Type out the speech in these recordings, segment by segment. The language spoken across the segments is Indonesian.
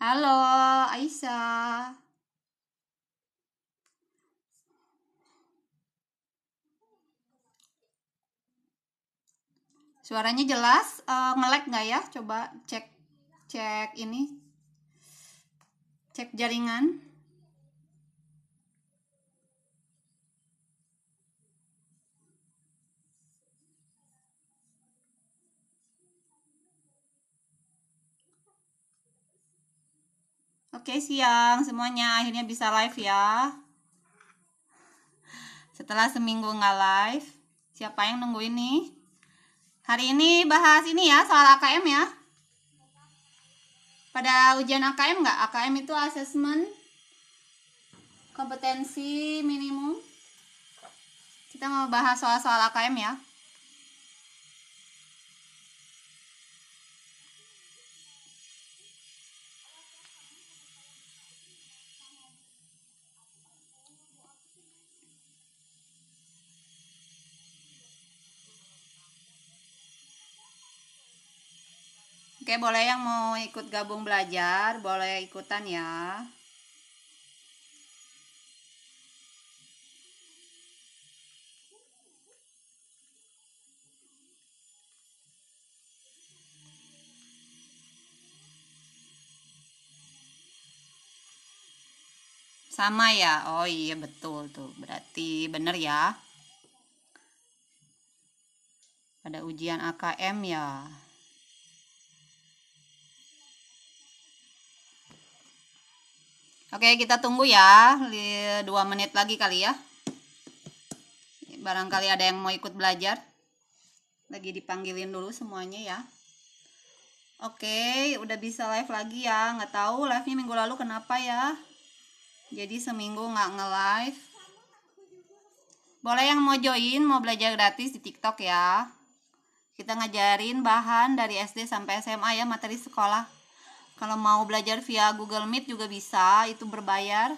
Halo, Aisyah. Suaranya jelas? Nge-lag nggak ya? Coba cek cek ini, cek jaringan. Oke, siang semuanya. Akhirnya bisa live ya. Setelah seminggu nggak live. Siapa yang nunggu ini? Hari ini bahas ini ya, soal AKM ya. Pada ujian AKM nggak? AKM itu asesmen kompetensi minimum. Kita mau bahas soal-soal AKM ya. Oke, boleh yang mau ikut gabung belajar, boleh ikutan ya. Sama ya? Oh iya betul tuh. Berarti bener ya. Pada ujian AKM ya. Oke, kita tunggu ya. 2 menit lagi kali ya. Barangkali ada yang mau ikut belajar. Lagi dipanggilin dulu semuanya ya. Oke, udah bisa live lagi ya. Nggak tahu live-nya minggu lalu kenapa ya. Jadi seminggu nggak nge-live. Boleh yang mau join, mau belajar gratis di TikTok ya. Kita ngajarin bahan dari SD sampai SMA ya, materi sekolah. Kalau mau belajar via Google Meet juga bisa, itu berbayar.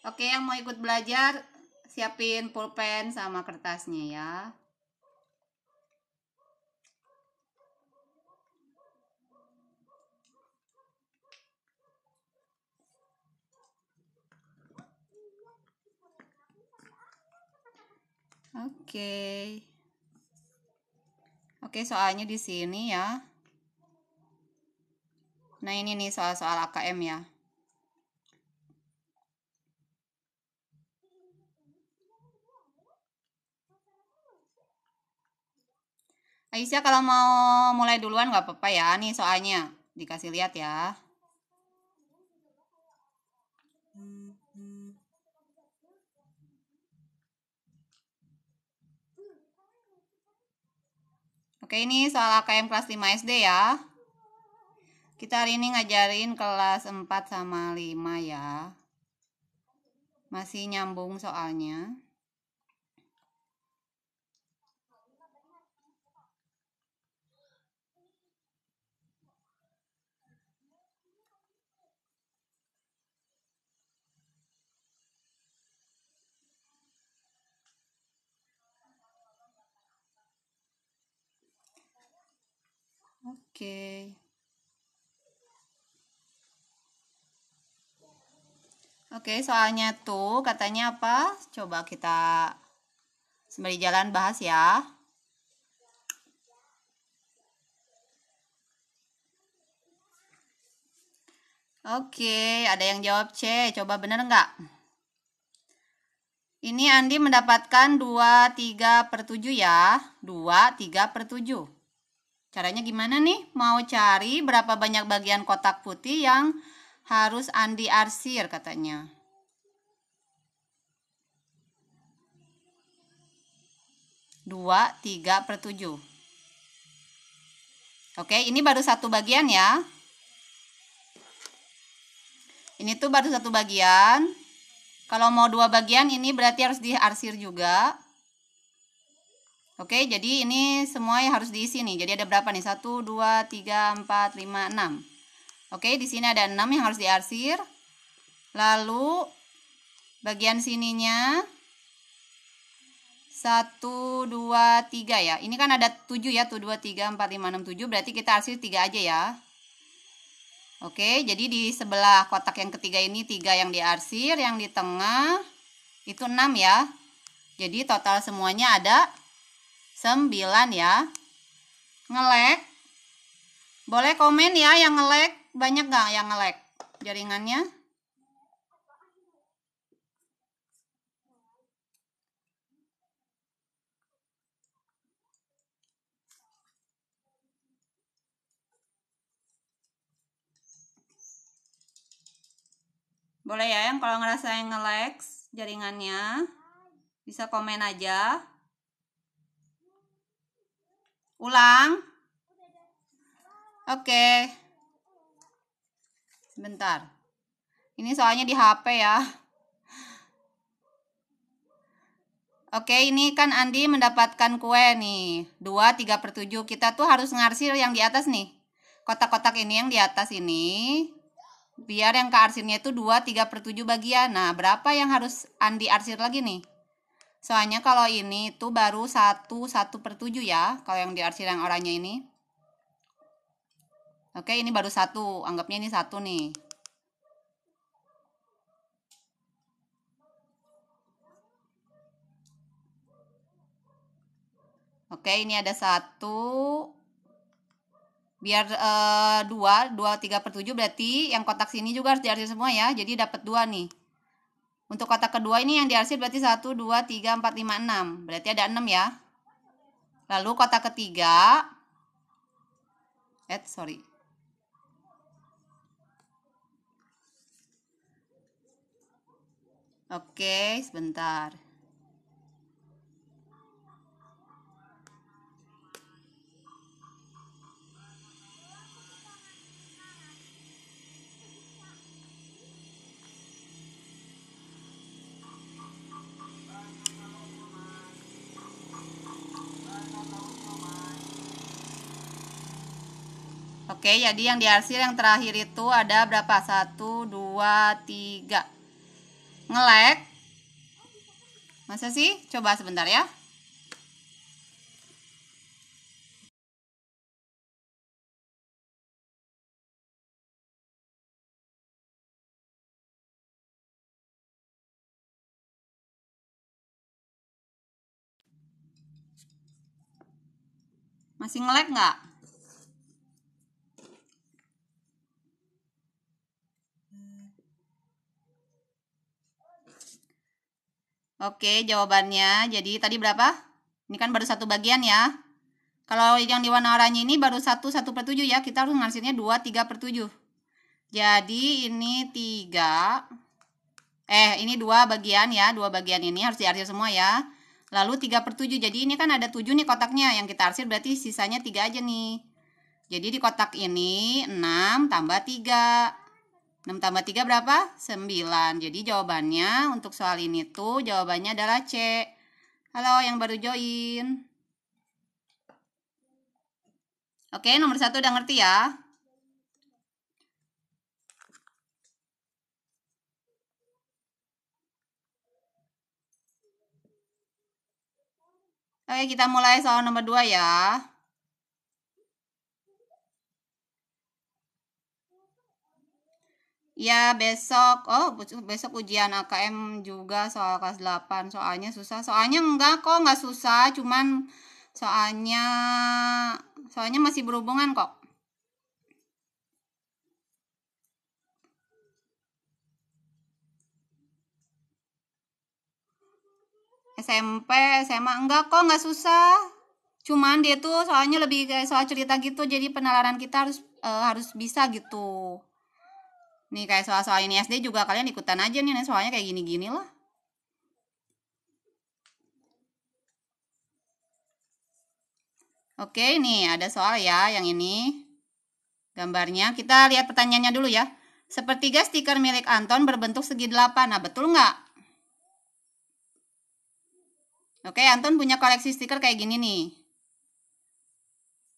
Oke, yang mau ikut belajar, siapin pulpen sama kertasnya ya. Oke. Oke, soalnya di sini ya. Nah, ini nih soal-soal AKM ya. Aisyah kalau mau mulai duluan nggak apa-apa ya. Nih soalnya dikasih lihat ya. Oke, ini soal AKM kelas 5 SD ya. Kita hari ini ngajarin kelas 4 sama 5 ya. Masih nyambung soalnya. Oke. Oke, soalnya tuh katanya apa? Coba kita sembari jalan bahas ya. Oke, ada yang jawab C. Coba bener nggak? Ini Andi mendapatkan 2/3/7 ya. 2/3/7. Caranya gimana nih? Mau cari berapa banyak bagian kotak putih yang harus Andi arsir katanya. 2/3/7. Oke, ini baru satu bagian ya. Ini tuh baru satu bagian. Kalau mau 2 bagian ini berarti harus diarsir juga. Oke, jadi ini semua yang harus diisi nih. Jadi ada berapa nih? 1, 2, 3, 4, 5, 6. Oke, di sini ada 6 yang harus diarsir. Lalu bagian sininya 1, 2, 3 ya. Ini kan ada 7 ya, 1, 2, 3, 4, 5, 6, 7. Berarti kita arsir 3 aja ya. Oke, jadi di sebelah kotak yang ketiga ini 3 yang diarsir, yang di tengah itu 6 ya. Jadi total semuanya ada 9 ya. Nge-lag. Boleh komen ya yang nge-lag. Banyak nggak yang nge-lag jaringannya? Boleh ya yang kalau ngerasain nge-lag jaringannya. Bisa komen aja. Ulang. Oke. Sebentar. Ini soalnya di HP ya. Oke, ini kan Andi mendapatkan kue nih. 2, 3/7. Kita tuh harus ngarsir yang di atas nih. Kotak-kotak ini yang di atas ini. Biar yang kearsirnya itu 2, 3/7 bagian. Nah, berapa yang harus Andi arsir lagi nih? Soalnya kalau ini tuh baru 1, 1/7 ya. Kalau yang diarsir yang oranye ini. Oke, ini baru 1. Anggapnya ini 1 nih. Oke, ini ada 1. Biar 2, 3/7 berarti yang kotak sini juga harus diarsir semua ya. Jadi dapat 2 nih. Untuk kotak kedua ini yang diarsir berarti 1, 2, 3, 4, 5, 6. Berarti ada 6 ya. Lalu kotak ketiga. Sorry. Oke, sebentar. Oke, jadi yang diarsir yang terakhir itu ada berapa? 1, 2, 3. Nge-lag. Masa sih? Coba sebentar ya. Masih nge-lag nggak? Oke, jawabannya. Jadi tadi berapa? Ini kan baru 1 bagian ya. Kalau yang di warna oranye ini baru 1, 1/7 ya. Kita harus ngarsirnya 2, 3/7. Jadi ini 3. Ini 2 bagian ya. 2 bagian ini harus diarsir semua ya. Lalu 3/7. Jadi ini kan ada 7 nih kotaknya. Yang kita arsir berarti sisanya 3 aja nih. Jadi di kotak ini 6 tambah 3. 6 tambah 3 berapa? 9. Jadi jawabannya untuk soal ini tuh jawabannya adalah C. Halo yang baru join. Oke, nomor 1 udah ngerti ya? Oke, kita mulai soal nomor 2 ya. Ya, besok ujian AKM juga soal kelas 8. Soalnya susah. Soalnya enggak kok, enggak susah. Cuman soalnya masih berhubungan kok. SMP, SMA enggak kok, enggak susah. Cuman dia tuh soalnya lebih kayak soal cerita gitu. Jadi penalaran kita harus bisa gitu. Nih kayak soal-soal ini SD juga kalian ikutan aja nih soalnya kayak gini-gini lah. Oke, nih ada soal ya yang ini. Gambarnya, kita lihat pertanyaannya dulu ya. Sepertiga stiker milik Anton berbentuk segi 8. Nah, betul nggak? Oke, Anton punya koleksi stiker kayak gini nih.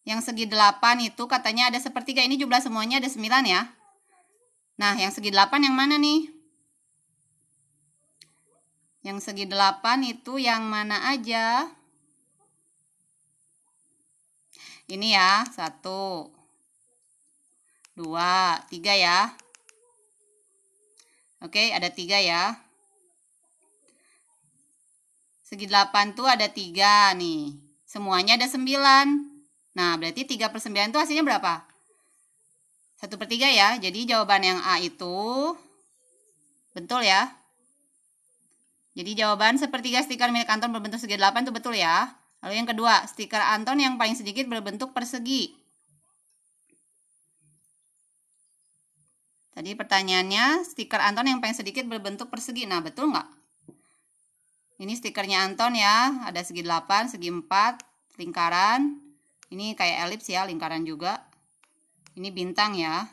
Yang segi 8 itu katanya ada sepertiga. Ini jumlah semuanya ada 9 ya. Nah, yang segi 8 yang mana nih? Yang segi 8 itu yang mana aja? Ini ya, 1, 2, 3 ya. Oke, ada 3 ya. Segi 8 tuh ada 3 nih. Semuanya ada 9. Nah, berarti 3/9 itu hasilnya berapa? 1/3 ya. Jadi jawaban yang A itu betul ya. Jadi jawaban sepertiga stiker milik Anton berbentuk segi 8 itu betul ya. Lalu yang kedua, stiker Anton yang paling sedikit berbentuk persegi. Tadi pertanyaannya, stiker Anton yang paling sedikit berbentuk persegi. Nah, betul nggak? Ini stikernya Anton ya, ada segi 8, segi 4, lingkaran. Ini kayak elips ya, lingkaran juga. Ini bintang ya.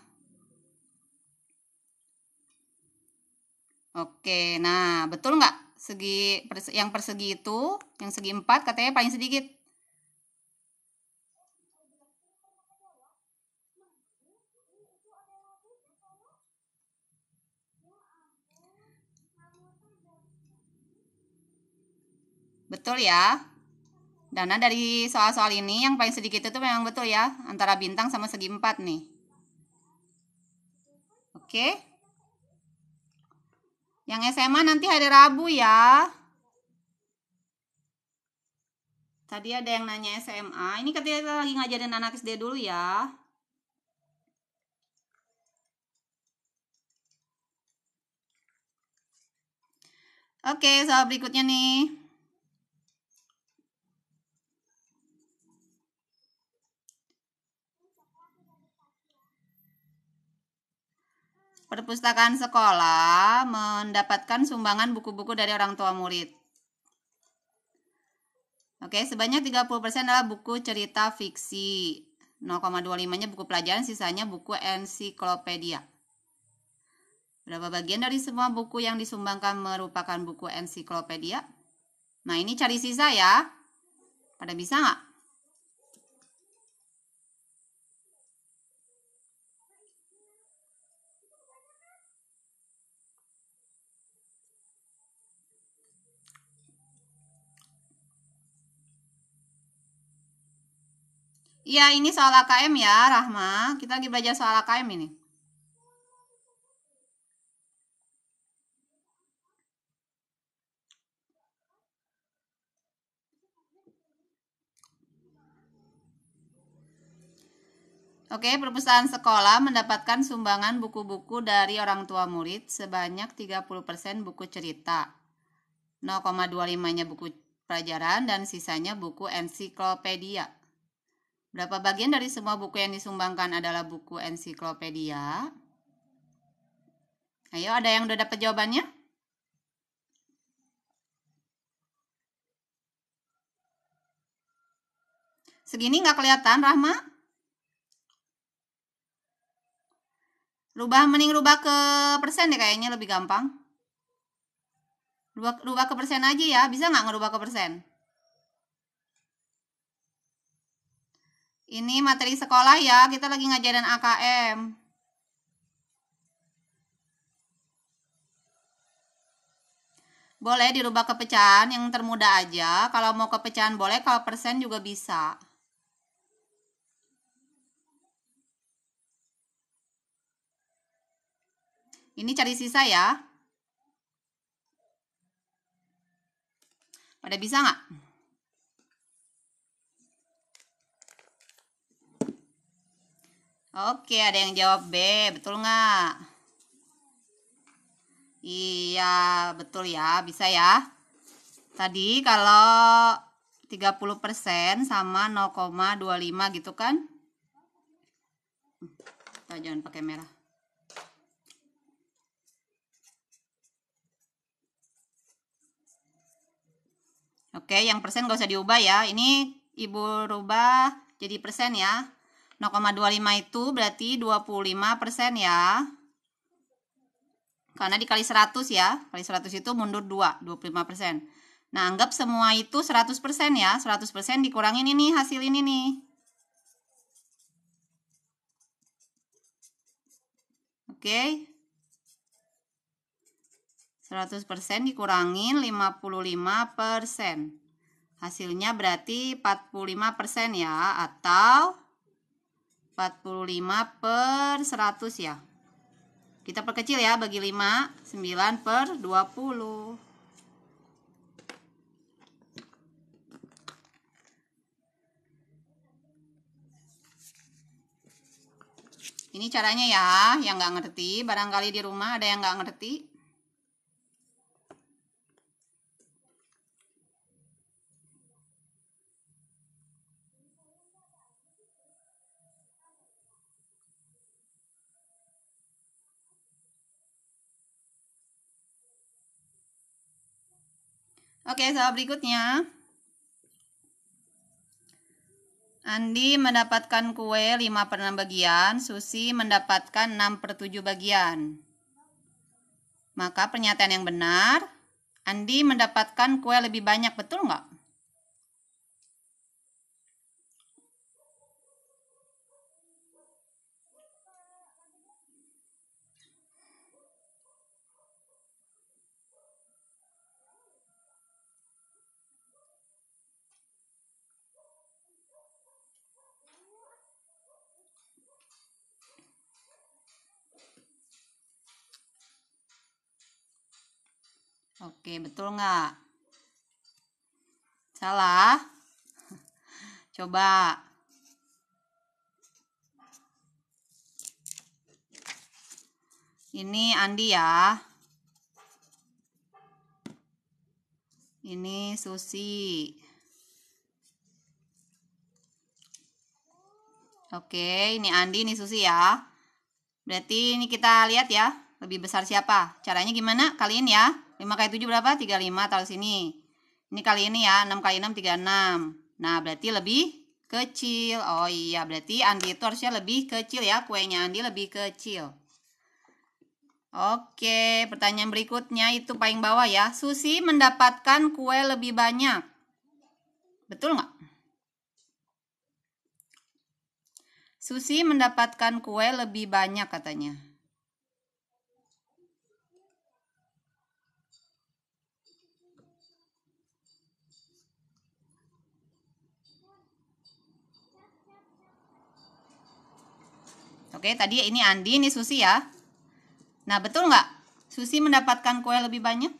Oke, nah betul nggak? Yang persegi itu, yang segi 4 katanya paling sedikit. Betul ya. Dana dari soal-soal ini yang paling sedikit itu memang betul ya. Antara bintang sama segi 4 nih. Oke. Yang SMA nanti hari Rabu ya. Tadi ada yang nanya SMA. Ini kita lagi ngajarin anak SD dulu ya. Oke, soal berikutnya nih. Perpustakaan sekolah mendapatkan sumbangan buku-buku dari orang tua murid. Oke, sebanyak 30% adalah buku cerita fiksi. 0,25-nya buku pelajaran, sisanya buku ensiklopedia. Berapa bagian dari semua buku yang disumbangkan merupakan buku ensiklopedia? Nah, ini cari sisa ya. Pada bisa nggak? Iya, ini soal AKM ya, Rahma. Kita lagi belajar soal AKM ini. Oke, perpustakaan sekolah mendapatkan sumbangan buku-buku dari orang tua murid sebanyak 30% buku cerita. 0,25-nya buku pelajaran dan sisanya buku ensiklopedia. Berapa bagian dari semua buku yang disumbangkan adalah buku ensiklopedia? Ayo, ada yang udah dapat jawabannya? Segini nggak kelihatan, Rahma? Mending rubah ke persen deh kayaknya lebih gampang. Rubah ke persen aja ya, bisa nggak ngerubah ke persen? Ini materi sekolah ya, kita lagi ngajarin AKM. Boleh dirubah ke pecahan yang termudah aja. Kalau mau ke pecahan boleh, kalau persen juga bisa. Ini cari sisa ya. Pada bisa nggak? Oke, ada yang jawab B. Betul nggak? Iya, betul ya. Bisa ya. Tadi kalau 30% sama 0,25 gitu kan? Kita jangan pakai merah. Oke, yang persen gak usah diubah ya. Ini Ibu rubah jadi persen ya. 0,25 itu berarti 25% ya. Karena dikali 100 ya. Kali 100 itu mundur 2, 25%. Nah, anggap semua itu 100% ya. 100% dikurangin ini hasil ini nih. Oke. 100% dikurangin 55%. Hasilnya berarti 45% ya, atau 45/100 ya. Kita perkecil ya, bagi 5, 9/20. Ini caranya ya, yang nggak ngerti, barangkali di rumah ada yang nggak ngerti. Oke, soal berikutnya. Andi mendapatkan kue 5/6 bagian, Susi mendapatkan 6/7 bagian. Maka pernyataan yang benar, Andi mendapatkan kue lebih banyak, betul nggak? Oke, betul nggak? Salah? Coba. Ini Andi ya. Ini Susi. Oke, ini Andi, ini Susi ya. Berarti ini kita lihat ya, lebih besar siapa? Caranya gimana? Kaliin ya. 5 kali 7 berapa? 35, taruh sini. Ini kali ini ya, 6 kali 6, 36. Nah, berarti lebih kecil. Oh iya, berarti Andi itu harusnya lebih kecil ya. Kuenya Andi lebih kecil. Oke, pertanyaan berikutnya itu paling bawah ya. Susi mendapatkan kue lebih banyak. Betul nggak? Susi mendapatkan kue lebih banyak katanya. Oke, tadi ini Andi, ini Susi ya. Nah, betul nggak? Susi mendapatkan kue lebih banyak?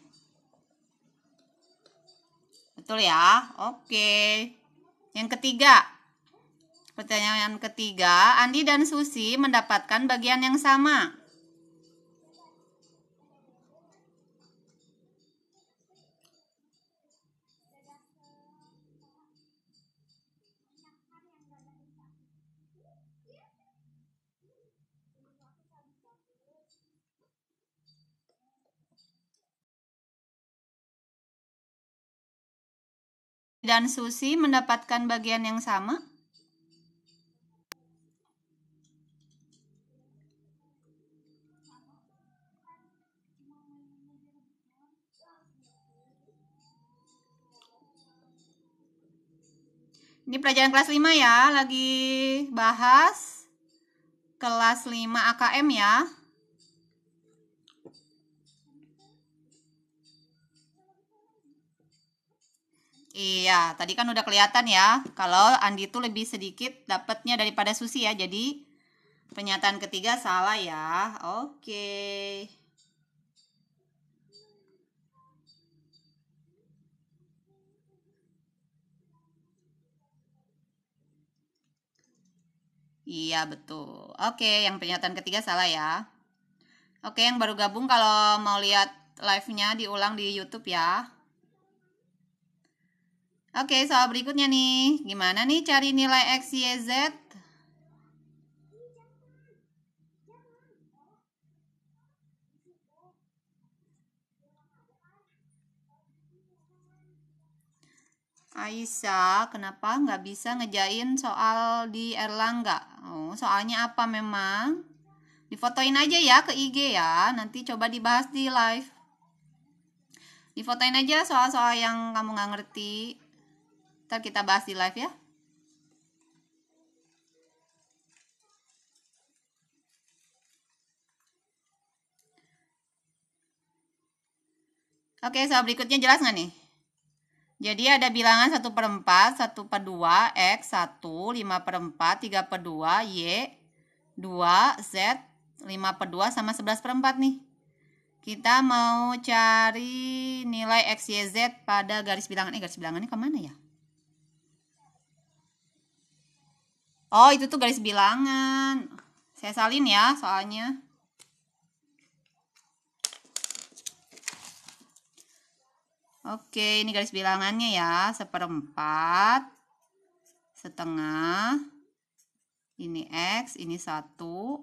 Betul ya? Oke. Yang ketiga. Pertanyaan ketiga, Andi dan Susi mendapatkan bagian yang sama. Dan Susi mendapatkan bagian yang sama? Ini pelajaran kelas 5 ya, lagi bahas kelas 5 AKM ya. Iya, tadi kan udah kelihatan ya, kalau Andi itu lebih sedikit dapatnya daripada Susi ya. Jadi pernyataan ketiga salah ya. Oke. Iya, betul. Oke, yang pernyataan ketiga salah ya. Oke, yang baru gabung kalau mau lihat live-nya diulang di YouTube ya. Oke, soal berikutnya nih. Gimana nih cari nilai X, Y, Z? Aisyah, kenapa nggak bisa ngejain soal di Erlangga? Oh, soalnya apa memang? Difotoin aja ya ke IG ya. Nanti coba dibahas di live. Difotoin aja soal-soal yang kamu nggak ngerti. Ntar kita bahas di live ya. Oke, soal berikutnya jelas nggak nih? Jadi ada bilangan 1/4, 1/2, X, 1, 5/4, 3/2, Y, 2, Z, 5/2 sama 11/4 nih. Kita mau cari nilai X, Y, Z pada garis bilangan. Garis bilangannya kemana ya? Oh, itu tuh garis bilangan. Saya salin ya soalnya. Oke, ini garis bilangannya ya. 1/4, setengah, ini X, ini 1.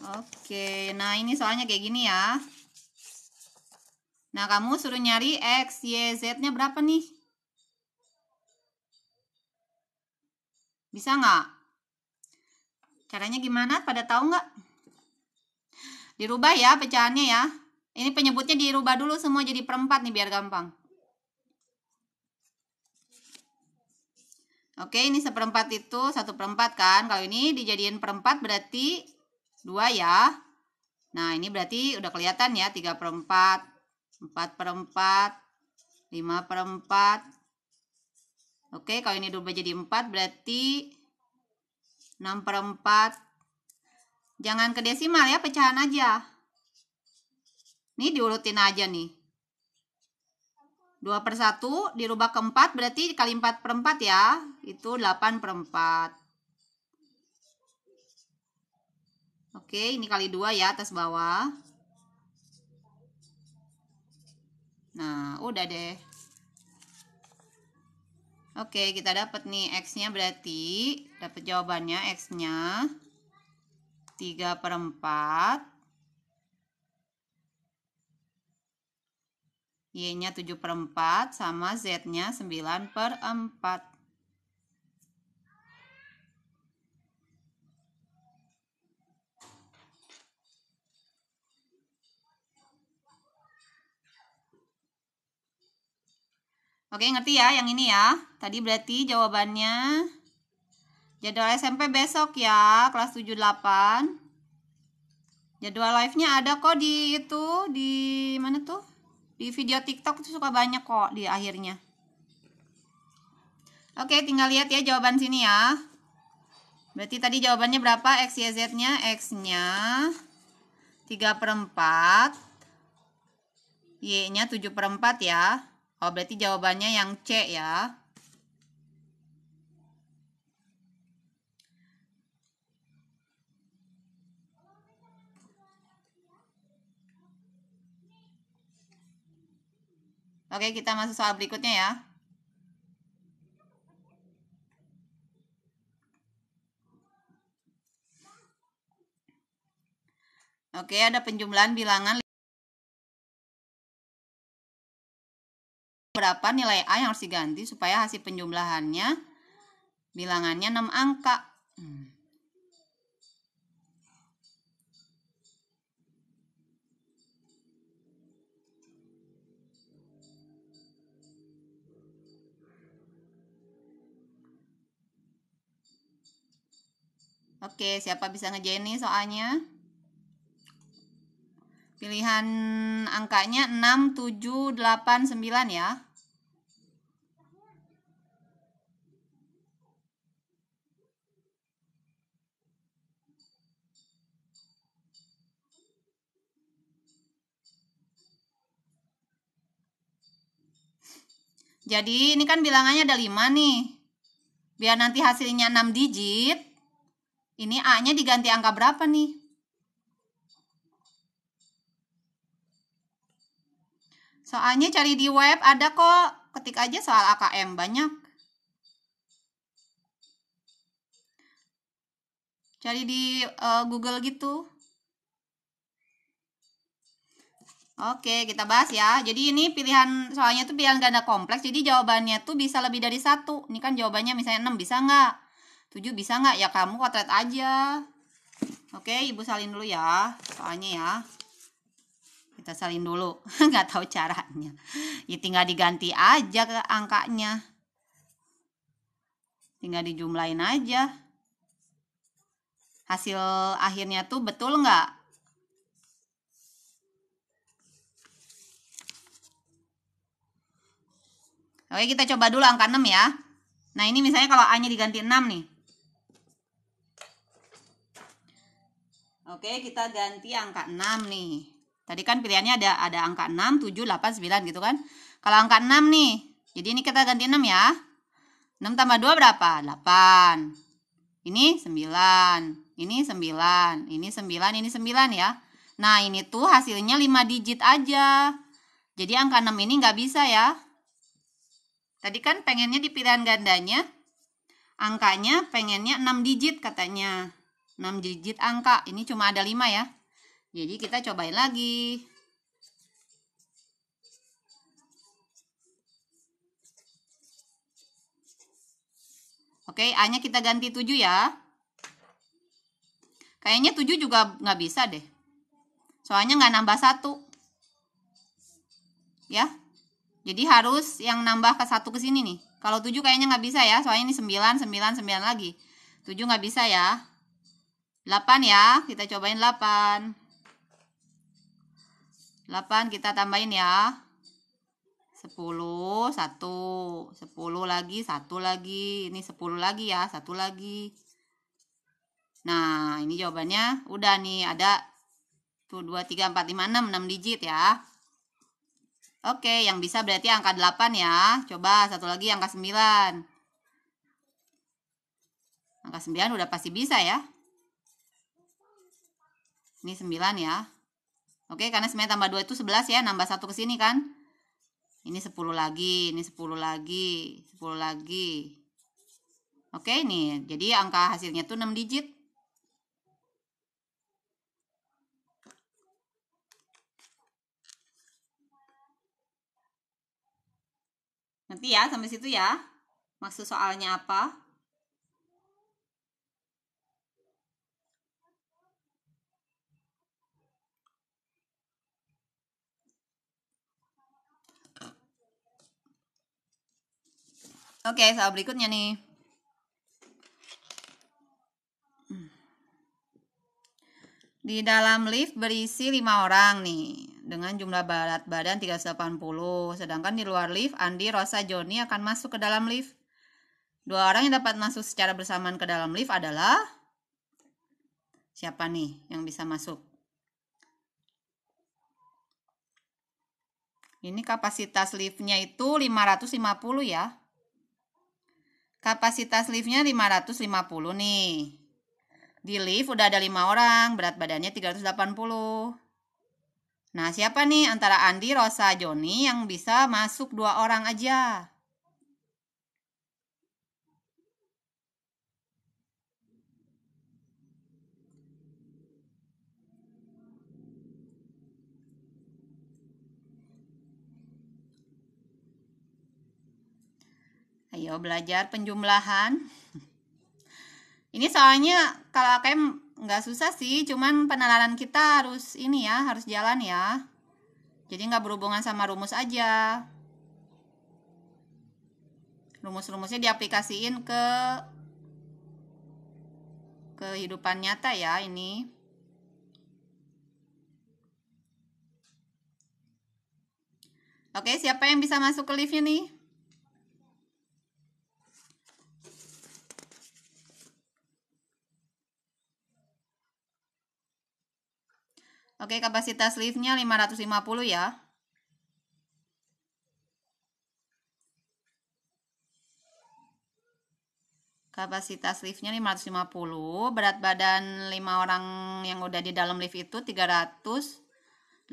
Oke, nah ini soalnya kayak gini ya. Nah, kamu suruh nyari X, Y, Z-nya berapa nih? Bisa nggak? Caranya gimana? Pada tahu nggak? Dirubah ya pecahannya ya. Ini penyebutnya dirubah dulu semua jadi perempat nih biar gampang. Oke, ini 1/4 itu 1/4 kan. Kalau ini dijadiin perempat berarti 2 ya. Nah, ini berarti udah kelihatan ya 3/4, 4/4, 5/4. Oke, kalau ini dirubah jadi 4 berarti 6/4. Jangan ke desimal ya, pecahan aja. Nih diurutin aja nih. 2/1 dirubah ke 4 berarti kali 4/4 ya. Itu 8/4. Oke, ini kali 2 ya atas bawah. Nah, udah deh. Oke, kita dapat nih X-nya berarti dapat jawabannya X-nya 3/4, Y-nya 7/4 sama Z-nya 9/4. Oke, ngerti ya yang ini ya. Tadi berarti jawabannya jadwal SMP besok ya, kelas 78. Jadwal live-nya ada kok di itu, di mana tuh? Di video TikTok itu suka banyak kok di akhirnya. Oke, tinggal lihat ya jawaban sini ya. Berarti tadi jawabannya berapa? X, Y, Z-nya? X-nya 3/4, Y-nya 7/4 ya. Oh, berarti jawabannya yang C ya. Oke, kita masuk soal berikutnya ya. Oke, ada penjumlahan bilangan berapa nilai A yang harus diganti supaya hasil penjumlahannya bilangannya 6 angka. Oke, siapa bisa ngerjain nih soalnya? Pilihan angkanya 6, 7, 8, 9 ya. Jadi ini kan bilangannya ada 5 nih. Biar nanti hasilnya 6 digit, ini A-nya diganti angka berapa nih? Soalnya cari di web ada kok, ketik aja soal AKM banyak. Cari di Google gitu. Oke, kita bahas ya. Jadi ini pilihan soalnya tuh pilihan ganda kompleks. Jadi jawabannya tuh bisa lebih dari 1. Ini kan jawabannya misalnya 6 bisa nggak? 7 bisa nggak? Ya kamu kotret aja. Oke, Ibu salin dulu ya. Soalnya ya. Kita salin dulu. Nggak tahu caranya. Ya tinggal diganti aja ke angkanya. Tinggal dijumlahin aja. Hasil akhirnya tuh betul nggak? Oke, kita coba dulu angka 6 ya. Nah, ini misalnya kalau A-nya diganti 6 nih. Oke, kita ganti angka 6 nih. Tadi kan pilihannya ada angka 6, 7, 8, 9 gitu kan. Kalau angka 6 nih. Jadi ini kita ganti 6 ya. 6 tambah 2 berapa? 8. Ini 9. Ini 9. Ini 9, ini 9 ya. Nah, ini tuh hasilnya 5 digit aja. Jadi angka 6 ini nggak bisa ya. Tadi kan pengennya di pilihan gandanya, angkanya pengennya 6 digit katanya. 6 digit angka, ini cuma ada 5 ya. Jadi kita cobain lagi. Oke, A-nya kita ganti 7 ya. Kayaknya 7 juga nggak bisa deh. Soalnya nggak nambah 1. Ya. Jadi harus yang nambah ke 1 ke sini nih. Kalau 7 kayaknya nggak bisa ya. Soalnya ini 9, 9, 9 lagi. 7 nggak bisa ya. 8 ya. Kita cobain 8. 8 kita tambahin ya. 10, 1. 10 lagi, 1 lagi. Ini 10 lagi ya. 1 lagi. Nah, ini jawabannya udah nih. Ada tuh 2, 3, 4, 5, 6. 6 digit ya. Oke, yang bisa berarti angka 8 ya. Coba satu lagi angka 9. Angka 9 udah pasti bisa ya. Ini 9 ya. Oke, karena 9 tambah 2 itu 11 ya. Nambah 1 ke sini kan. Ini 10 lagi. Ini 10 lagi. 10 lagi. Oke, nih. Jadi angka hasilnya tuh 6 digit. Nanti ya, sampai situ ya. Maksud soalnya apa? Oke, soal berikutnya nih. Di dalam lift berisi 5 orang nih, dengan jumlah berat badan 380. Sedangkan di luar lift, Andi, Rosa, Joni akan masuk ke dalam lift. 2 orang yang dapat masuk secara bersamaan ke dalam lift adalah siapa nih yang bisa masuk? Ini kapasitas liftnya itu 550 ya. Kapasitas liftnya 550 nih. Di lift udah ada 5 orang, berat badannya 380. Nah, siapa nih antara Andi, Rosa, Joni yang bisa masuk 2 orang aja? Ayo belajar penjumlahan. Ini soalnya kalau KM nggak susah sih, cuman penalaran kita harus ini ya, harus jalan ya. Jadi nggak berhubungan sama rumus aja. Rumus-rumusnya diaplikasiin ke kehidupan nyata ya ini. Oke, siapa yang bisa masuk ke liftnya nih? Oke, kapasitas liftnya 550 ya. Kapasitas liftnya 550, berat badan 5 orang yang udah di dalam lift itu 380.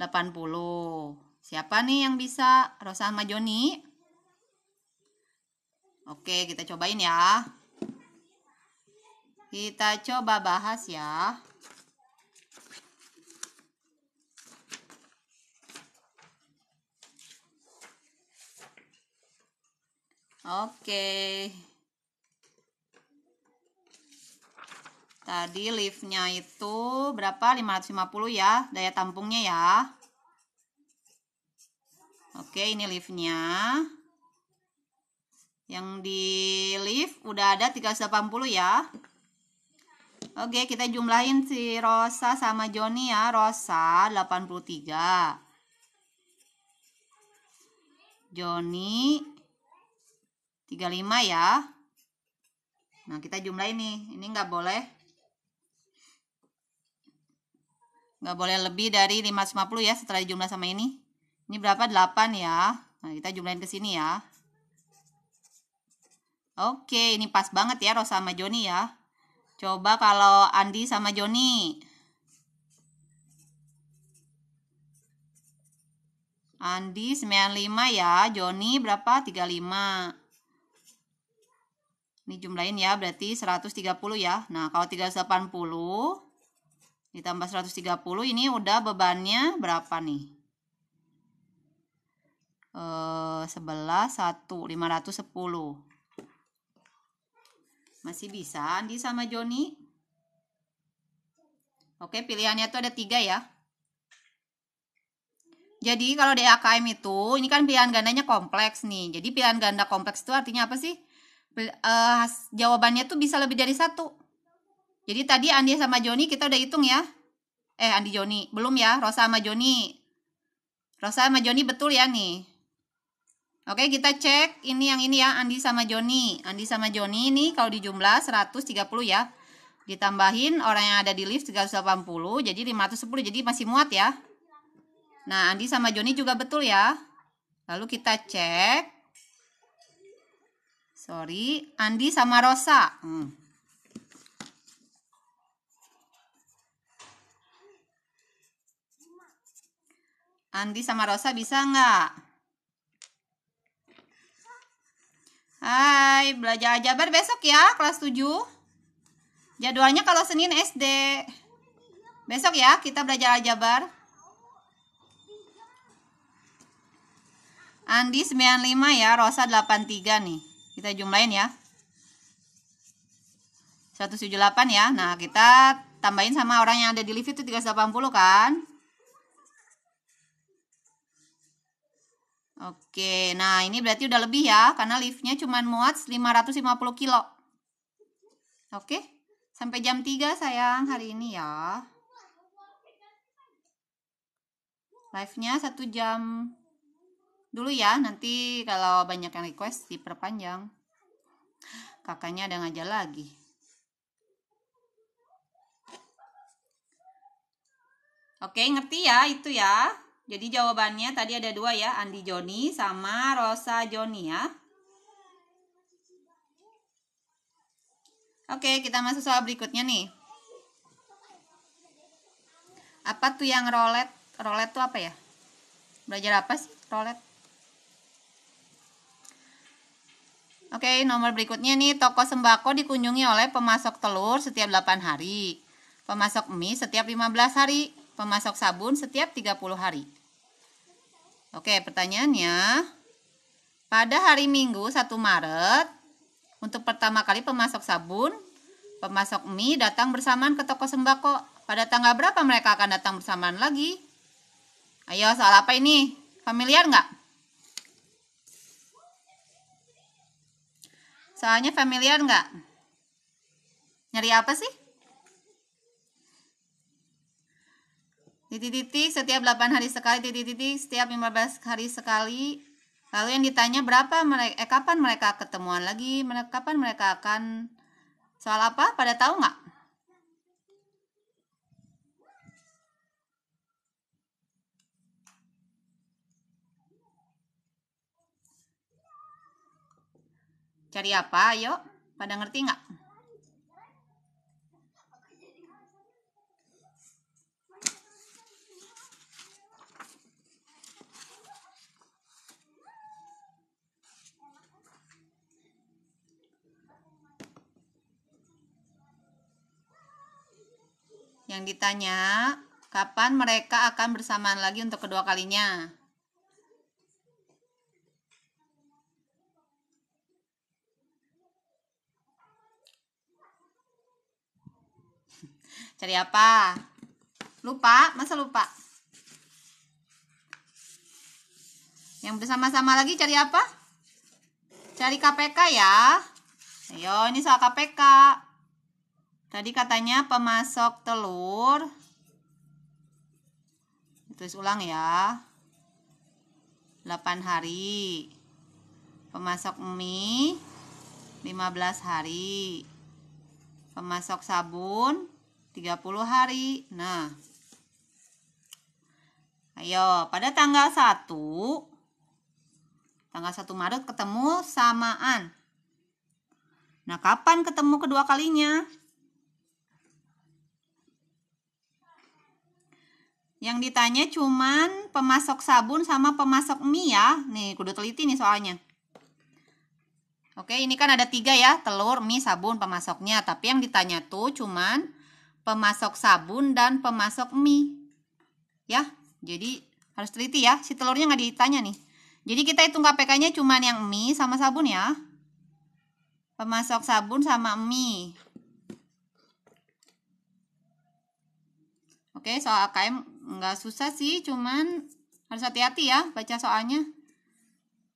Siapa nih yang bisa? Rosa sama Joni? Oke, kita cobain ya. Kita coba bahas ya. Oke. Tadi liftnya itu berapa? 550 ya, daya tampungnya ya. Oke, ini liftnya. Yang di lift udah ada 380 ya. Oke, kita jumlahin si Rosa sama Joni ya. Rosa 83. Joni 35 ya. Nah, kita jumlahin nih. Ini nggak boleh lebih dari 550 ya setelah dijumlah sama ini. Ini berapa? 8 ya. Nah, kita jumlahin ke sini ya. Oke, ini pas banget ya Rosa sama Joni ya. Coba kalau Andi sama Joni. Andi 95 ya, Joni berapa? 35. Ini jumlahin ya, berarti 130 ya. Nah, kalau 380 ditambah 130, ini udah bebannya berapa nih? 11, 1, 510. Masih bisa Andi sama Joni? Oke, pilihannya tuh ada 3 ya. Jadi kalau di AKM itu, ini kan pilihan gandanya kompleks nih. Jadi pilihan ganda kompleks itu artinya apa sih? Jawabannya tuh bisa lebih dari 1. Jadi tadi Andi sama Joni kita udah hitung ya. Andi Joni. Belum ya, Rosa sama Joni. Rosa sama Joni betul ya nih. Oke, kita cek ini yang ini ya, Andi sama Joni. Andi sama Joni ini kalau dijumlah 130 ya. Ditambahin orang yang ada di lift 380, jadi 510, jadi masih muat ya. Nah, Andi sama Joni juga betul ya. Lalu kita cek. Sorry, Andi sama Rosa. Andi sama Rosa bisa nggak? Hai, belajar aljabar besok ya, kelas 7. Jadwalnya kalau Senin SD. Besok ya, kita belajar aljabar. Andi 95 ya, Rosa 83 nih. Kita jumlahin ya. 178 ya. Nah, kita tambahin sama orang yang ada di lift itu 380 kan? Oke, nah ini berarti udah lebih ya, karena liftnya cuma muat 550 kilo. Oke, sampai jam 3 sayang hari ini ya. Live-nya 1 jam dulu ya, nanti kalau banyak yang request diperpanjang. Kakaknya ada ngajar lagi. Oke, ngerti ya itu ya. Jadi jawabannya tadi ada 2 ya, Andi Joni sama Rosa Joni ya. Oke, kita masuk soal berikutnya nih. Apa tuh yang rolet? Rolet tuh apa ya? Belajar apa sih rolet? Oke, nomor berikutnya nih, toko sembako dikunjungi oleh pemasok telur setiap 8 hari. Pemasok mie setiap 15 hari. Pemasok sabun setiap 30 hari. Oke, pertanyaannya, pada hari Minggu 1 Maret, untuk pertama kali pemasok sabun, pemasok mie datang bersamaan ke toko sembako. Pada tanggal berapa mereka akan datang bersamaan lagi? Ayo, soal apa ini? Familiar nggak? Soalnya familiar nggak? Nyari apa sih? Titik-titik setiap 8 hari sekali, titik-titik setiap 15 hari sekali. Lalu yang ditanya berapa mereka, kapan mereka ketemuan lagi, kapan mereka akan, soal apa? Pada tahu nggak? Cari apa? Ayo, pada ngerti nggak? Yang ditanya, kapan mereka akan bersamaan lagi untuk kedua kalinya? Cari apa? Lupa? Masa lupa? Yang bersama-sama lagi cari apa? Cari KPK ya. Ayo, ini soal KPK. Tadi katanya pemasok telur. Tulis ulang ya. 8 hari. Pemasok mie 15 hari. Pemasok sabun 30 hari. Nah. Ayo, pada tanggal 1 Maret ketemu samaan. Nah, kapan ketemu kedua kalinya? Yang ditanya cuman pemasok sabun sama pemasok mie ya. Nih, kudu teliti nih soalnya. Oke, ini kan ada 3 ya. Telur, mie, sabun, pemasoknya. Tapi yang ditanya tuh cuman pemasok sabun dan pemasok mie. Ya, jadi harus teliti ya. Si telurnya nggak ditanya nih. Jadi kita hitung KPK-nya cuman yang mie sama sabun ya. Pemasok sabun sama mie. Oke, soal AKM nggak susah sih, cuman harus hati-hati ya baca soalnya.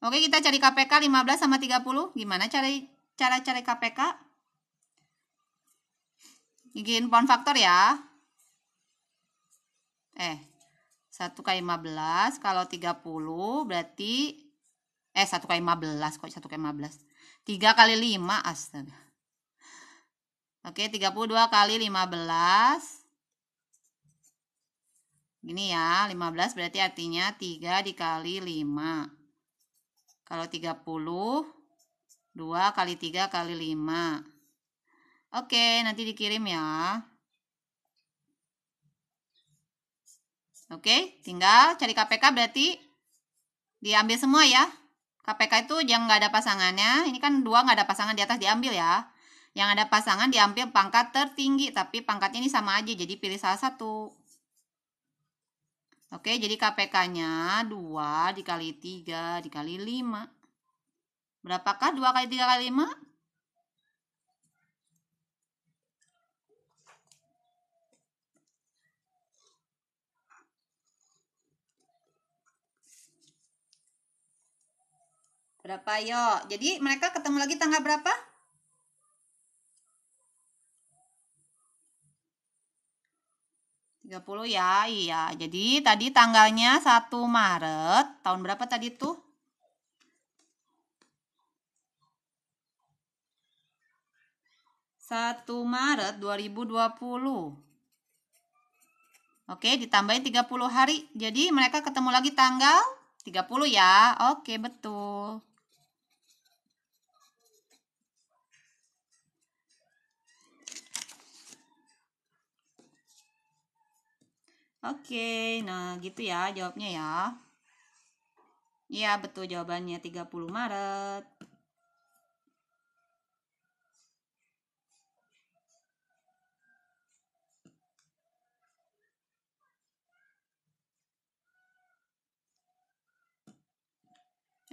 Oke, kita cari KPK 15 sama 30. Gimana cara cari KPK? Bikin pound faktor ya. 1 kali 15 kalau 30 berarti 1 kali 15 kok 1 kali 15. 3 kali 5, astaga. Oke, 32 kali 15. Gini ya, 15 berarti artinya 3 dikali 5. Kalau 30, 2 kali 3 kali 5. Oke, nanti dikirim ya. Oke, tinggal cari KPK berarti diambil semua ya. KPK itu yang nggak ada pasangannya. Ini kan 2 nggak ada pasangan di atas diambil ya. Yang ada pasangan diambil pangkat tertinggi. Tapi pangkatnya ini sama aja, jadi pilih salah satu. Oke, jadi KPK-nya 2 dikali 3 dikali 5. Berapakah 2 kali 3 kali 5? Berapa yuk? Jadi mereka ketemu lagi tanggal berapa? Puluh ya, iya. Jadi tadi tanggalnya 1 Maret. Tahun berapa tadi tuh? 1 Maret 2020. Oke, ditambahin 30 hari. Jadi mereka ketemu lagi tanggal 30 ya. Oke, betul. Oke, nah gitu ya jawabnya ya. Iya, betul jawabannya 30 Maret.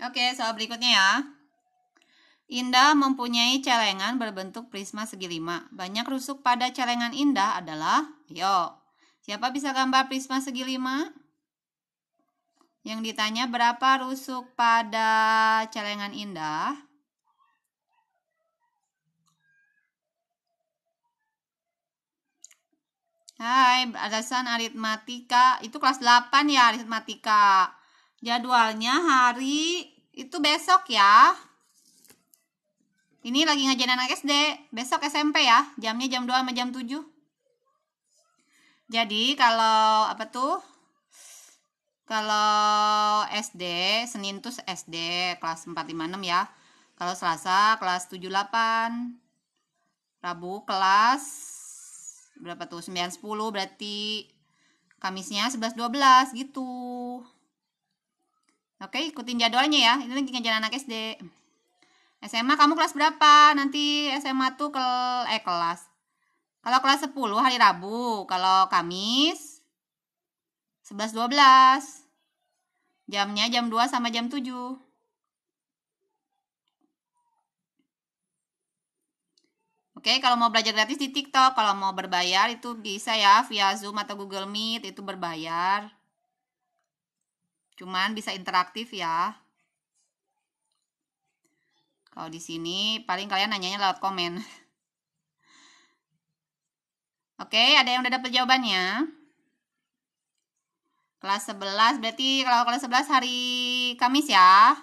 Oke, soal berikutnya ya. Indah mempunyai celengan berbentuk prisma segi 5. Banyak rusuk pada celengan Indah adalah, yuk, siapa bisa gambar prisma segi 5? Yang ditanya berapa rusuk pada celengan Indah? Hai, alasan aritmatika. Itu kelas 8 ya aritmatika. Jadwalnya hari itu besok ya. Ini lagi ngajarin anak SD. Besok SMP ya. Jamnya jam 2 sama jam 7. Jadi kalau apa tuh? Kalau SD, Senin tuh SD kelas 4, 5, 6 ya. Kalau Selasa kelas 7, 8. Rabu kelas berapa tuh? 9, 10 berarti Kamisnya 11, 12 gitu. Oke, ikutin jadwalnya ya. Ini lagi ngajarin anak SD. SMA kamu kelas berapa? Nanti SMA tuh kelas. Kalau kelas 10 hari Rabu. Kalau Kamis 11, 12. Jamnya jam 2 sama jam 7. Oke, kalau mau belajar gratis di TikTok. Kalau mau berbayar itu bisa ya via Zoom atau Google Meet, itu berbayar. Cuman bisa interaktif ya. Kalau di sini paling kalian nanyanya lewat komen. Oke, ada yang udah dapet jawabannya? Kelas 11, berarti kalau kelas 11 hari Kamis ya.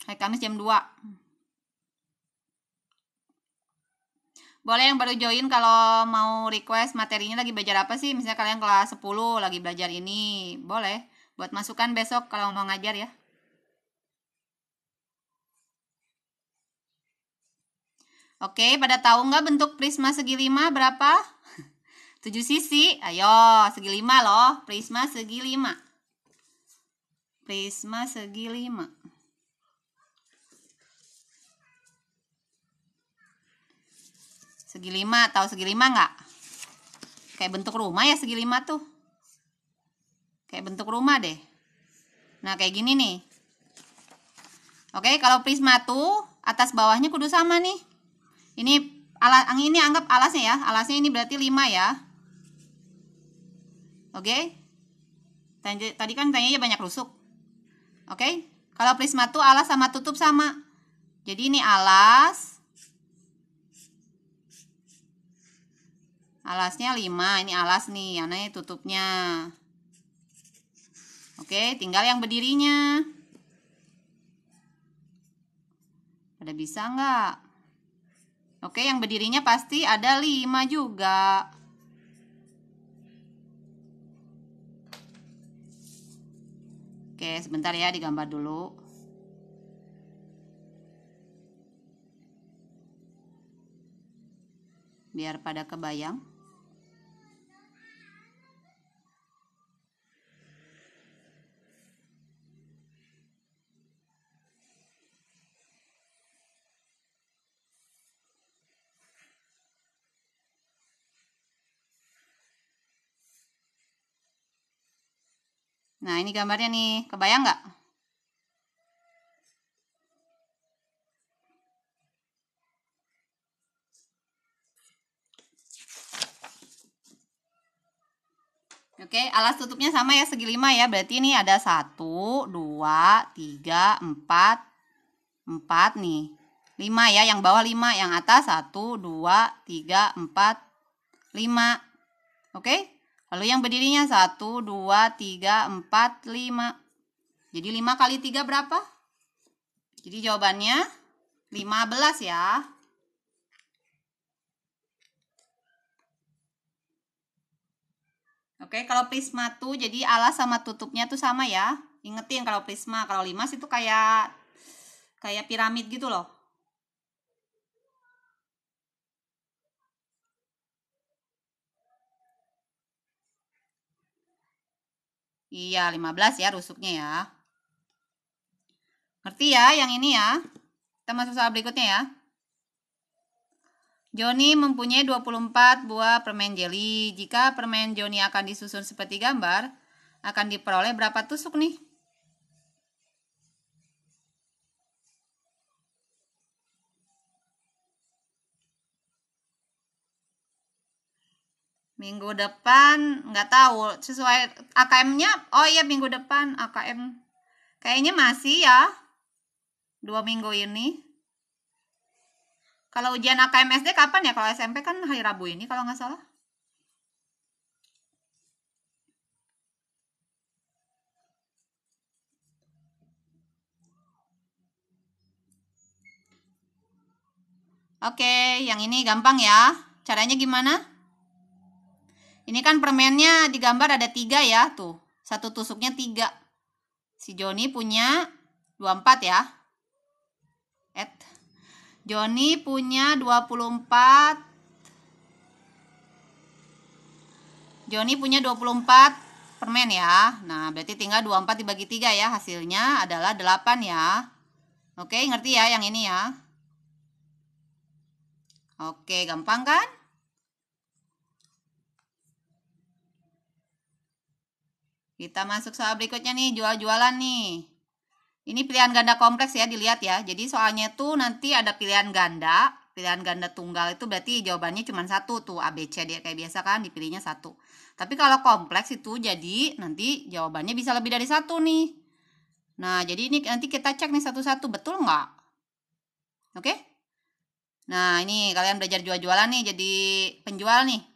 Hari Kamis jam 2. Boleh yang baru join kalau mau request materinya lagi belajar apa sih? Misalnya kalian kelas 10 lagi belajar ini. Boleh. Buat masukan besok kalau mau ngajar ya. Oke, pada tahu nggak bentuk prisma segi 5 berapa? 7 sisi. Ayo, segi 5 loh. Prisma segi 5. Prisma segi 5. Segi 5, tahu segi 5 nggak? Kayak bentuk rumah ya segi 5 tuh. Kayak bentuk rumah deh. Nah, kayak gini nih. Oke, kalau prisma tuh atas bawahnya kudu sama nih. Ini ini anggap alasnya ya. Alasnya ini berarti 5 ya. Oke. Tadi kan tanyanya banyak rusuk. Oke. Kalau prisma tuh alas sama tutup sama. Jadi ini alas. Alasnya 5. Ini alas nih. Yang ini tutupnya. Oke. Tinggal yang berdirinya. Ada bisa nggak? Oke, yang berdirinya pasti ada 5 juga. Oke, sebentar ya digambar dulu. Biar pada kebayang. Nah, ini gambarnya nih. Kebayang nggak? Oke, alas tutupnya sama ya, segi 5 ya. Berarti ini ada 1, 2, 3, 4. 4 nih. 5 ya, yang bawah 5. Yang atas 1, 2, 3, 4, 5. Oke? Lalu yang berdirinya 1, 2, 3, 4, 5. Jadi 5 kali 3 berapa? Jadi jawabannya 15 ya. Oke, kalau prisma tuh jadi alas sama tutupnya tuh sama ya. Ingetin kalau prisma, kalau limas itu kayak piramid gitu loh. Iya, 15 ya rusuknya ya. Ngerti ya yang ini ya? Kita masuk soal berikutnya ya. Joni mempunyai 24 buah permen jelly. Jika permen Joni akan disusun seperti gambar, akan diperoleh berapa tusuk nih? Minggu depan nggak tahu sesuai AKM-nya. Oh iya, minggu depan AKM kayaknya masih ya 2 minggu ini. Kalau ujian AKM SD kapan ya? Kalau SMP kan hari Rabu ini kalau nggak salah. Oke, yang ini gampang ya. Caranya gimana? Ini kan permennya digambar ada 3 ya, tuh. Satu tusuknya 3. Si Joni punya 24 ya. Joni punya 24. Joni punya 24 permen ya. Nah, berarti tinggal 24 dibagi 3 ya. Hasilnya adalah 8 ya. Oke, ngerti ya yang ini ya? Oke, gampang kan? Kita masuk soal berikutnya nih, jual-jualan nih. Ini pilihan ganda kompleks ya, dilihat ya. Jadi soalnya tuh nanti ada pilihan ganda tunggal itu berarti jawabannya cuma 1 tuh, A, B, C, D kayak biasa kan, dipilihnya 1. Tapi kalau kompleks itu jadi nanti jawabannya bisa lebih dari 1 nih. Nah, jadi ini nanti kita cek nih satu-satu, betul nggak? Oke? Nah, ini kalian belajar jual-jualan nih, jadi penjual nih.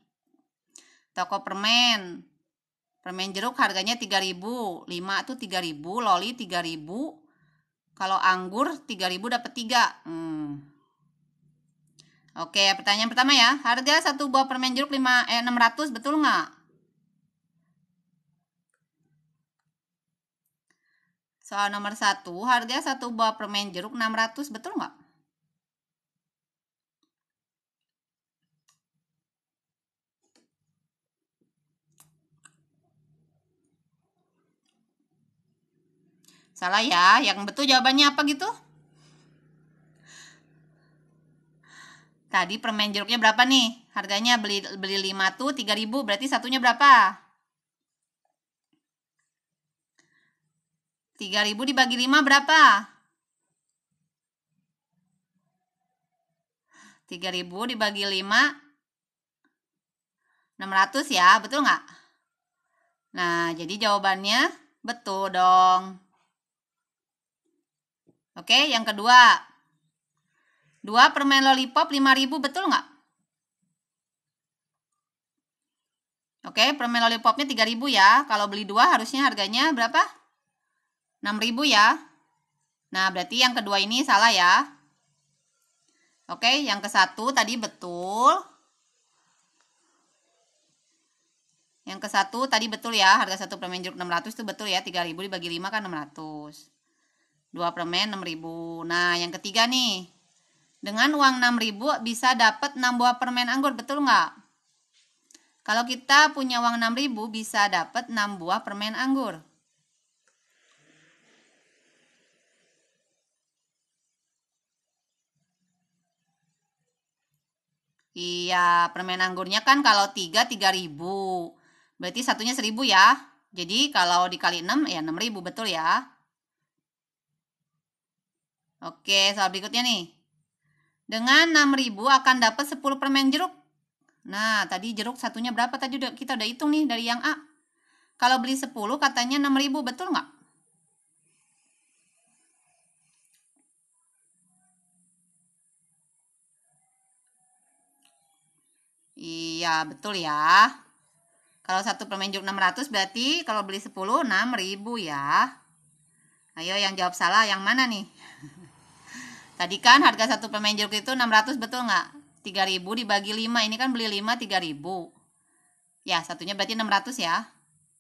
Toko permen. Permen jeruk harganya 3.000, 5 tuh 3.000, loli 3.000. Kalau anggur 3.000 dapat 3. Oke, pertanyaan pertama ya. Harga satu buah permen jeruk 600, betul nggak? Soal nomor 1, harga satu buah permen jeruk 600, betul nggak? Salah ya, yang betul jawabannya apa gitu? Tadi permen jeruknya berapa nih? Harganya beli 5 tuh 3.000, berarti satunya berapa? 3.000 dibagi 5 berapa? 3.000 dibagi 5, 600 ya, betul nggak? Nah, jadi jawabannya betul dong. Oke, yang kedua. 2 permen lollipop 5.000, betul nggak? Oke, permen lollipopnya 3.000 ya. Kalau beli 2 harusnya harganya berapa? 6.000 ya. Nah, berarti yang kedua ini salah ya. Oke, yang ke satu tadi betul. Yang ke satu tadi betul ya. Harga satu permen jeruk 600 itu betul ya. 3.000 dibagi 5 kan 600. 2 permen 6.000. Nah, yang ketiga nih. Dengan uang 6.000 bisa dapat 6 buah permen anggur, betul nggak? Kalau kita punya uang 6.000 bisa dapat 6 buah permen anggur. Iya, permen anggurnya kan kalau 3.000. Berarti satunya 1.000 ya. Jadi kalau dikali 6 ya 6.000, betul ya. Oke, soal berikutnya nih. Dengan 6.000 akan dapat 10 permen jeruk. Nah, tadi jeruk satunya berapa tadi kita udah hitung nih dari yang A. Kalau beli 10 katanya 6.000, betul nggak? Iya, betul ya. Kalau satu permen jeruk 600 berarti kalau beli 10, 6.000 ya. Ayo yang jawab salah yang mana nih? Tadi kan harga satu permen jeruk itu 600, betul nggak? 3.000 dibagi 5, ini kan beli 5 3.000. Ya, satunya berarti 600 ya.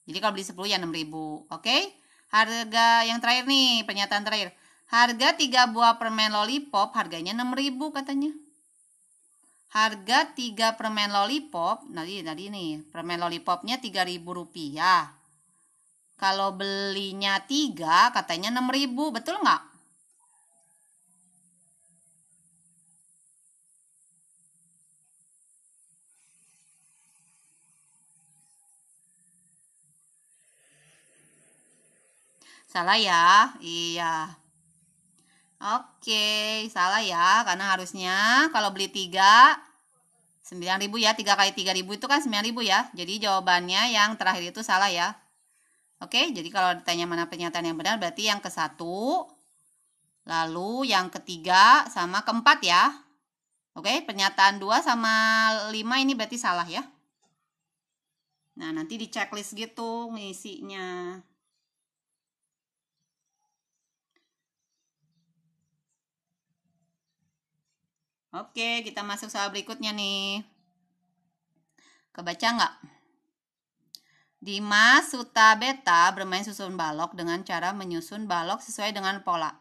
Jadi kalau beli 10 ya 6.000. Oke? Harga yang terakhir nih, pernyataan terakhir. Harga 3 buah permen lollipop harganya 6.000 katanya. Harga 3 permen lollipop, tadi nih, permen lollipopnya 3.000 rupiah. Kalau belinya 3 katanya 6.000, betul nggak? Salah ya? Iya. Oke, salah ya. Karena harusnya kalau beli 3, 9.000 ya. 3 kali 3.000 itu kan 9.000 ya. Jadi jawabannya yang terakhir itu salah ya. Oke, jadi kalau ditanya mana pernyataan yang benar, berarti yang ke satu, lalu yang ketiga, sama keempat ya. Oke, pernyataan 2 sama 5 ini berarti salah ya. Nah, nanti di checklist gitu ngisinya. Oke, kita masuk soal berikutnya nih. Kebaca nggak? Dimas, Suta, Beta bermain susun balok dengan cara menyusun balok sesuai dengan pola.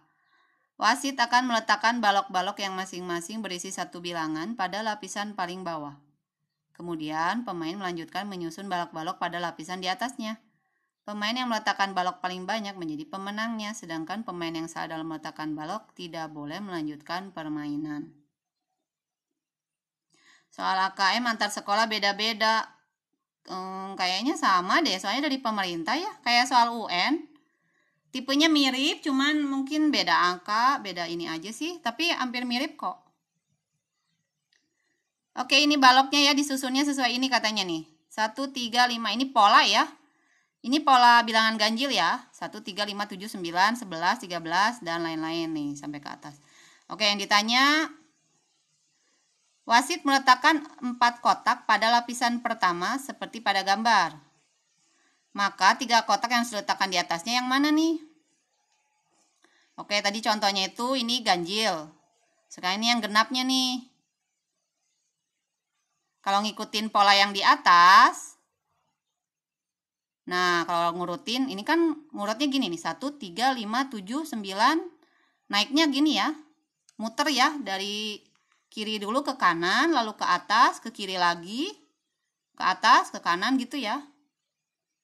Wasit akan meletakkan balok-balok yang masing-masing berisi satu bilangan pada lapisan paling bawah. Kemudian, pemain melanjutkan menyusun balok-balok pada lapisan di atasnya. Pemain yang meletakkan balok paling banyak menjadi pemenangnya, sedangkan pemain yang salah dalam meletakkan balok tidak boleh melanjutkan permainan. Soal AKM antar sekolah beda-beda. Kayaknya sama deh, soalnya dari pemerintah ya. Kayak soal UN. Tipenya mirip, cuman mungkin beda angka, beda ini aja sih. Tapi hampir mirip kok. Oke, ini baloknya ya, disusunnya sesuai ini katanya nih. 1, 3, 5. Ini pola ya. Ini pola bilangan ganjil ya. 1, 3, 5, 7, 9, 11, 13, dan lain-lain nih sampai ke atas. Oke, yang ditanya, wasit meletakkan 4 kotak pada lapisan pertama seperti pada gambar. Maka 3 kotak yang sudah diletakkan di atasnya yang mana nih? Oke, tadi contohnya itu ini ganjil. Sekarang ini yang genapnya nih. Kalau ngikutin pola yang di atas, nah kalau ngurutin, ini kan ngurutnya gini nih. 1, 3, 5, 7, 9. Naiknya gini ya. Muter ya. Dari kiri dulu ke kanan, lalu ke atas, ke kiri lagi. Ke atas, ke kanan gitu ya.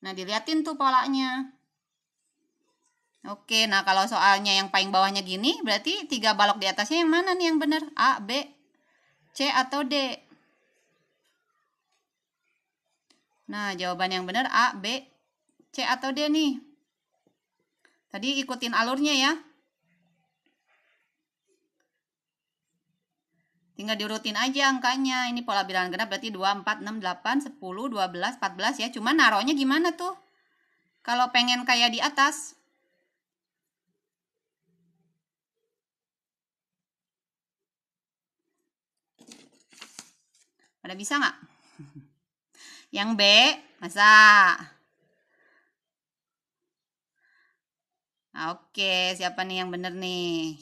Nah diliatin tuh polanya. Oke, nah kalau soalnya yang paling bawahnya gini, berarti 3 balok di atasnya yang mana nih yang benar? A, B, C, atau D? Nah, jawaban yang benar A, B, C, atau D nih. Tadi ikutin alurnya ya. Tinggal diurutin aja angkanya. Ini pola bilangan genap berarti 2, 4, 6, 8, 10, 12, 14 ya. Cuman naruhnya gimana tuh? Kalau pengen kayak di atas. Pada bisa nggak? Yang B, masa? Oke, siapa nih yang bener nih?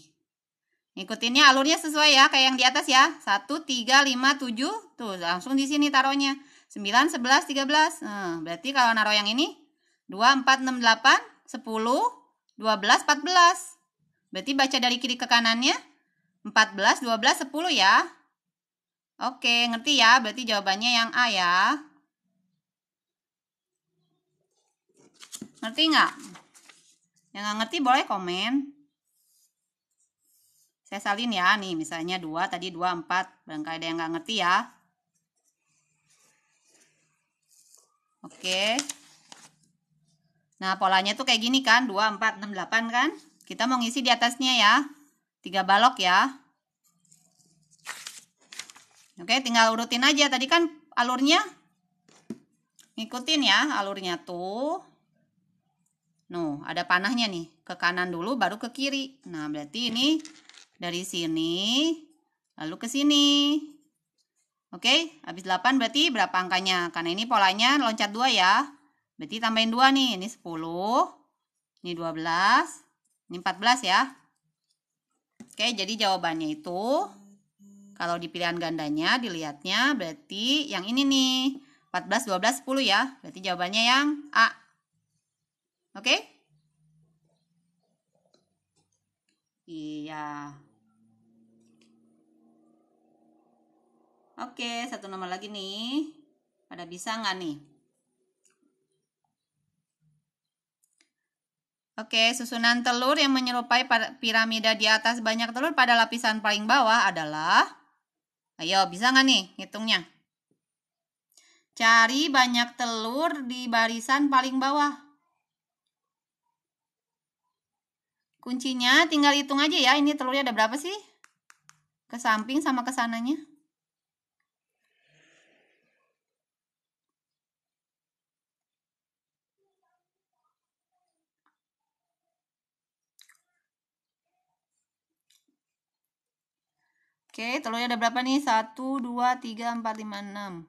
Ngikutinnya alurnya sesuai ya, kayak yang di atas ya. 1, 3, 5, 7. Tuh, langsung di sini taruhnya. 9, 11, 13. Nah, berarti kalau naruh yang ini, 2, 4, 6, 8, 10, 12, 14. Berarti baca dari kiri ke kanannya. 14, 12, 10 ya. Oke, ngerti ya? Berarti jawabannya yang A ya. Ngerti nggak? Yang nggak ngerti boleh komen. Saya salin ya, nih misalnya 2, tadi 2, 4. Barangkali ada yang nggak ngerti ya. Oke. Nah, polanya tuh kayak gini kan, 2, 4, 6, 8 kan. Kita mau ngisi di atasnya ya. 3 balok ya. Oke, tinggal urutin aja. Tadi kan alurnya ngikutin ya, alurnya tuh. Nuh, ada panahnya nih. Ke kanan dulu baru ke kiri. Nah, berarti ini dari sini lalu ke sini. Oke, habis 8 berarti berapa angkanya? Karena ini polanya loncat 2 ya. Berarti tambahin 2 nih. Ini 10. Ini 12. Ini 14 ya. Oke, jadi jawabannya itu kalau di pilihan gandanya dilihatnya berarti yang ini nih. 14, 12, 10 ya. Berarti jawabannya yang A. Oke? Iya. Oke, satu nomor lagi nih. Pada bisa nggak nih? Oke, susunan telur yang menyerupai piramida di atas banyak telur pada lapisan paling bawah adalah, ayo bisa nggak nih hitungnya? Cari banyak telur di barisan paling bawah. Kuncinya tinggal hitung aja ya, ini telurnya ada berapa sih? Ke samping sama ke sananya. Oke, telurnya ada berapa nih? 1, 2, 3, 4, 5, 6.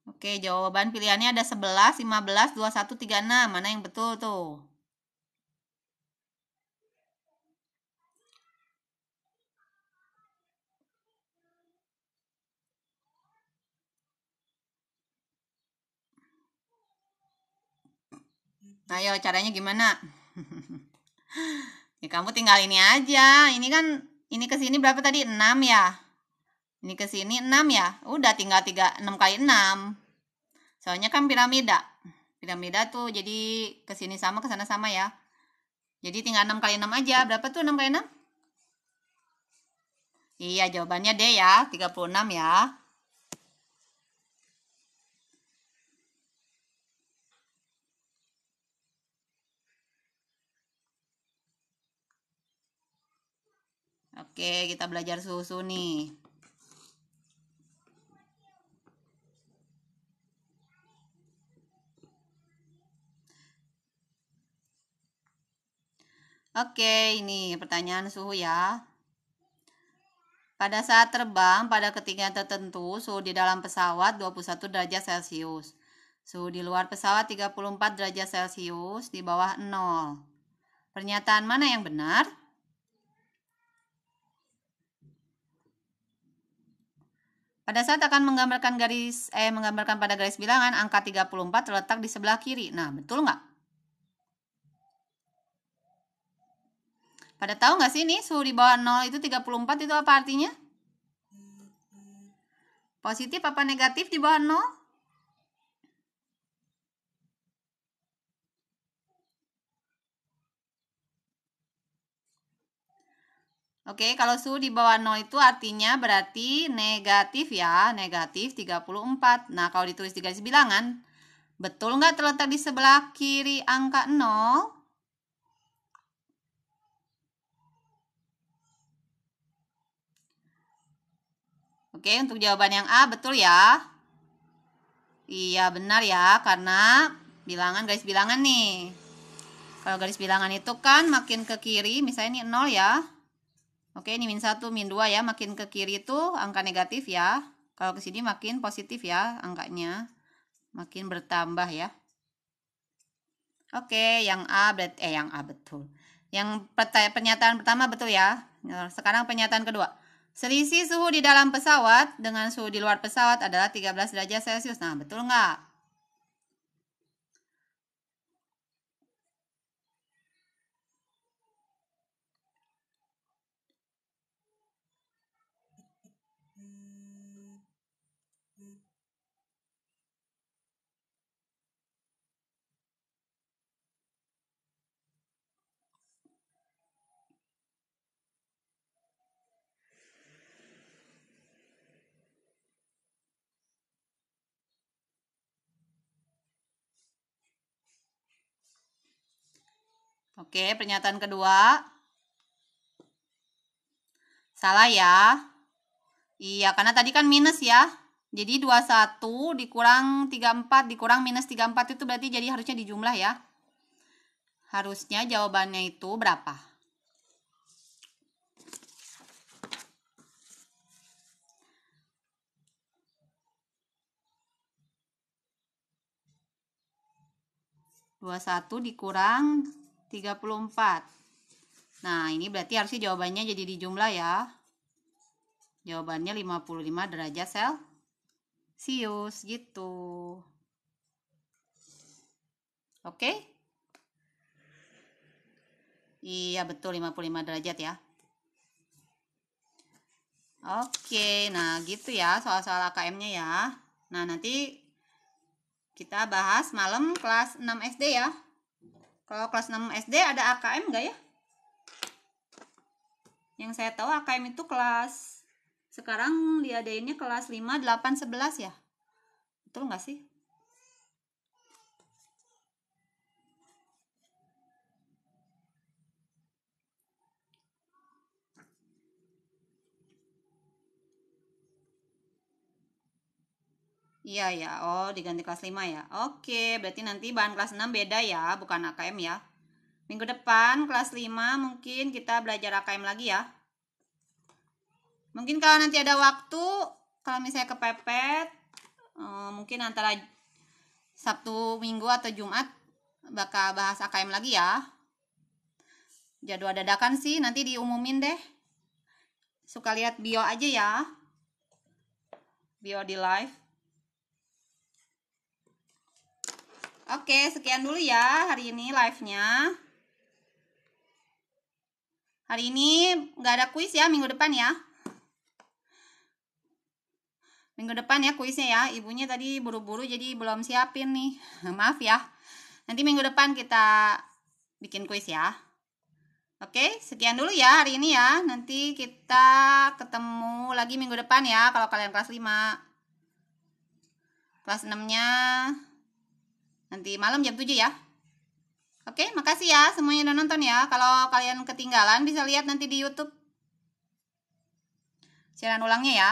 Oke, jawaban pilihannya ada 11, 15, 21, 36. Mana yang betul tuh? Ayo, caranya gimana? Ya, kamu tinggal ini aja. Ini kan, ini ke sini berapa tadi? 6 ya? Ini ke sini 6 ya? Udah tinggal 6 kali 6. Soalnya kan piramida. Piramida tuh jadi ke sini sama, ke sana sama ya. Jadi tinggal 6 kali 6 aja. Berapa tuh 6 kali 6? Iya, jawabannya D ya. 36 ya. Oke, kita belajar susu nih. Oke, ini pertanyaan suhu ya. Pada saat terbang pada ketinggian tertentu, suhu di dalam pesawat 21 derajat Celcius. Suhu di luar pesawat 34 derajat Celcius di bawah 0. Pernyataan mana yang benar? Pada saat akan menggambarkan pada garis bilangan, angka 34 terletak di sebelah kiri. Nah, betul nggak? Pada tahu nggak sih nih suhu di bawah 0 itu 34 itu apa artinya? Positif apa negatif di bawah 0? Oke, kalau suhu di bawah 0 itu artinya berarti negatif ya, negatif 34. Nah, kalau ditulis di garis bilangan, betul nggak terletak di sebelah kiri angka 0? Oke, untuk jawaban yang A betul ya. Iya, benar ya, karena bilangan garis bilangan nih. Kalau garis bilangan itu kan makin ke kiri, misalnya ini 0 ya. Oke, ini min 1, min 2 ya. Makin ke kiri itu angka negatif ya. Kalau ke sini makin positif ya angkanya. Makin bertambah ya. Oke, yang A betul. Yang pernyataan pertama betul ya. Sekarang pernyataan kedua. Selisih suhu di dalam pesawat dengan suhu di luar pesawat adalah 13 derajat Celcius. Nah, betul nggak? Oke, pernyataan kedua. Salah ya. Iya, karena tadi kan minus ya. Jadi 21 dikurang 34 dikurang minus 34 itu berarti jadi harusnya dijumlah ya. Harusnya jawabannya itu berapa? Dua satu dikurang 34. Nah, ini berarti harusnya jawabannya jadi dijumlah ya. Jawabannya 55 derajat Celcius gitu. Oke? Iya, betul 55 derajat ya. Oke, nah gitu ya soal-soal AKM-nya ya. Nah, nanti kita bahas malam kelas 6 SD ya. Kalau kelas 6 SD ada AKM nggak ya? Yang saya tahu AKM itu kelas, sekarang diadainnya kelas 5, 8, 11 ya. Betul nggak sih? Iya ya, oh diganti kelas 5 ya. Oke, berarti nanti bahan kelas 6 beda ya, bukan AKM ya. Minggu depan kelas 5 mungkin kita belajar AKM lagi ya. Mungkin kalau nanti ada waktu, kalau misalnya kepepet, mungkin antara Sabtu, Minggu atau Jumat bakal bahas AKM lagi ya. Jadwal dadakan sih nanti diumumin deh. Suka lihat bio aja ya. Bio di live. Oke, sekian dulu ya hari ini live-nya. Hari ini nggak ada kuis ya, minggu depan ya. Minggu depan ya kuisnya ya. Ibunya tadi buru-buru jadi belum siapin nih. Maaf ya. Nanti minggu depan kita bikin kuis ya. Oke, sekian dulu ya hari ini ya. Nanti kita ketemu lagi minggu depan ya kalau kalian kelas 5. Kelas 6-nya nanti malam jam 7 ya. Oke, makasih ya semuanya udah nonton ya. Kalau kalian ketinggalan bisa lihat nanti di YouTube. Siaran ulangnya ya.